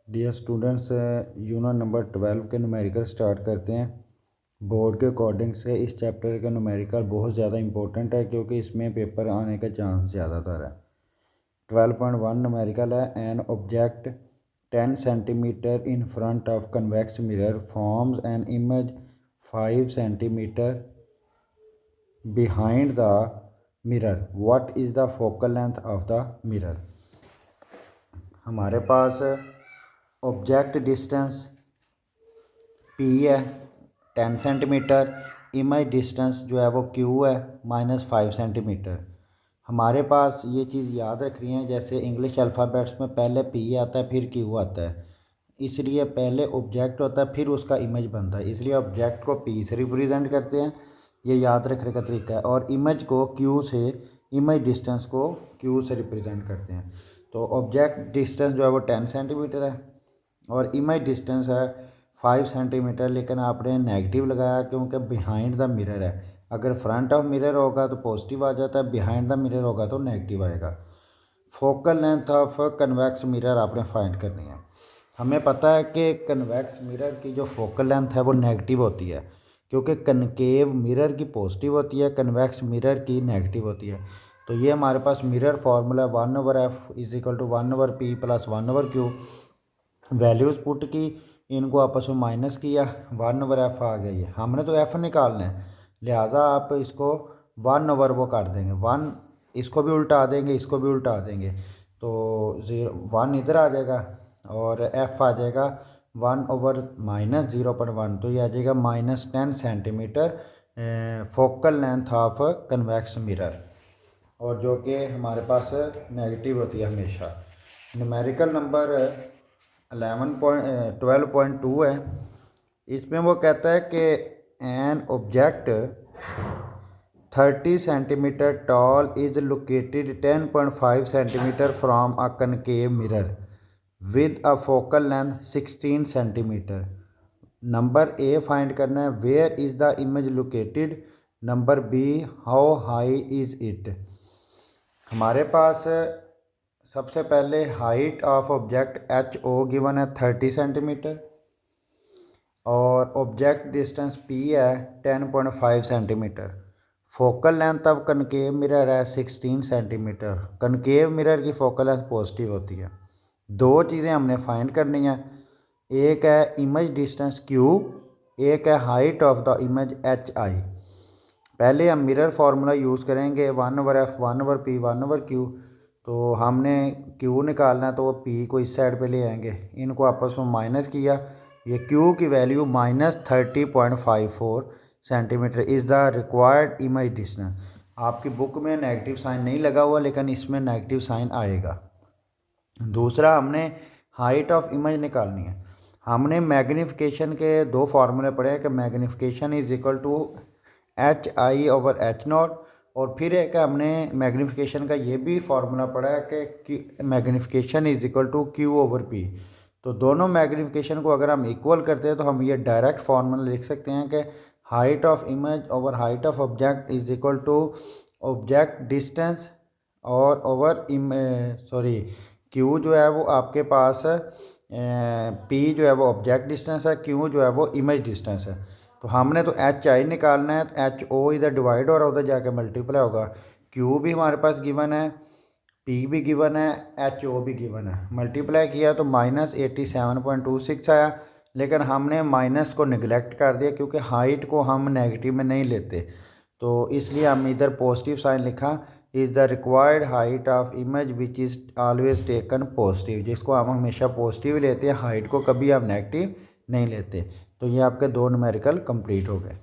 Dear students, unit number 12 के numerical start करते हैं। बोर्ड के अकॉर्डिंग से इस चैप्टर का न्यूमेरिकल बहुत ज़्यादा इंपॉर्टेंट है क्योंकि इसमें पेपर आने का चांस ज़्यादातर है। 12.1 न्यूमेरिकल है। An object 10 centimetre in front of convex mirror forms an image 5 centimetre behind the mirror. What is the focal length of the mirror. हमारे पास ऑब्जेक्ट डिस्टेंस P है 10 सेंटीमीटर, इमेज डिस्टेंस जो है वो Q है -5 centimetre. हमारे पास ये चीज़ याद रखनी है, जैसे इंग्लिश अल्फ़ाबेट्स में पहले P आता है फिर Q आता है, इसलिए पहले ऑब्जेक्ट होता है फिर उसका इमेज बनता है, इसलिए ऑब्जेक्ट को P से रिप्रेजेंट करते हैं। ये याद रखने का तरीका है। और इमेज को Q से, इमेज डिस्टेंस को Q से रिप्रेजेंट करते हैं। तो ऑब्जेक्ट डिस्टेंस जो है वो 10 सेंटीमीटर है और इमेज डिस्टेंस है 5 सेंटीमीटर, लेकिन आपने नेगेटिव लगाया क्योंकि बिहाइंड द मिरर है। अगर फ्रंट ऑफ मिरर होगा तो पॉजिटिव आ जाता है, बिहाइंड द मिरर होगा तो नेगेटिव आएगा। Focal length of convex mirror आपने फाइंड करनी है। हमें पता है कि कन्वेक्स मिरर की जो फोकल लेंथ है वो नेगेटिव होती है, क्योंकि कनकेव मिरर की पॉजिटिव होती है, कन्वेक्स मिरर की नेगेटिव होती है। तो ये हमारे पास mirror formula 1/f is equal to 1/p plus 1/q। Values put की, इनको आपस में माइनस किया, 1/f आ गया। ये हमने तो f निकालना है, लिहाजा आप इसको 1/, वो कर देंगे 1, इसको भी उल्टा देंगे, इसको भी उल्टा देंगे, तो 1 इधर आ जाएगा और f आ जाएगा 1/-0.1, तो ये आ जाएगा -10 centimetre focal length of convex mirror, और जो कि हमारे पास नेगेटिव होती है हमेशा। न्यूमेरिकल नंबर 12.2 है। इसमें वो कहता है कि an object 30 centimetre tall is located 10.5 centimetre from a concave mirror with a focal length 16 centimetre. Number A find करना है, where is the image located. Number B, how high is it. हमारे पास सबसे पहले height of object HO given है 30 centimetre और object distance P है 10.5 centimetre. Focal length of concave mirror है 16 सेंटीमीटर। कनकेव मिरर की फोकल लेंथ पॉजिटिव होती है। दो चीज़ें हमने फाइंड करनी है, एक है इमेज डिस्टेंस Q, एक है height of the image HI। पहले हम मिरर फार्मूला यूज़ करेंगे 1/f 1/p 1/q। तो हमने Q निकालना है तो वो P को इस साइड पे ले आएंगे, इनको आपस में माइनस किया, ये Q की value -30.54 centimetre is the required image distance. आपकी बुक में नेगेटिव साइन नहीं लगा हुआ, लेकिन इसमें नेगेटिव साइन आएगा। दूसरा, हमने हाइट ऑफ इमेज निकालनी है। हमने मैग्नीफिकेशन के दो फार्मूले पढ़े हैं कि magnification is equal to HI/H0, और फिर एक हमने मैग्नीफिकेशन का ये भी फार्मूला पढ़ा है कि magnification is equal to Q/P। तो दोनों मैग्नीफिकेशन को अगर हम इक्वल करते हैं तो हम ये डायरेक्ट फार्मूला लिख सकते हैं कि height of image over height of object is equal to object distance और ओवर Q जो है वो आपके पास P जो है वो ऑब्जेक्ट डिस्टेंस है, Q जो है वो इमेज डिस्टेंस है। तो हमने तो HI निकालना है, तो HO इधर डिवाइड हो रहा है, उधर जाके मल्टीप्लाई होगा। Q भी हमारे पास गिवन है, P भी गिवन है, HO भी गिवन है। मल्टीप्लाई किया तो -87.26 आया, लेकिन हमने माइनस को निगलेक्ट कर दिया क्योंकि हाइट को हम नेगेटिव में नहीं लेते, तो इसलिए हम इधर पॉजिटिव साइन लिखा, is the required height of image which is always taken positive, जिसको हम हमेशा पॉजिटिव लेते हैं, हाइट को कभी हम नेगेटिव नहीं लेते। तो ये आपके दो न्यूमेरिकल कंप्लीट हो गए।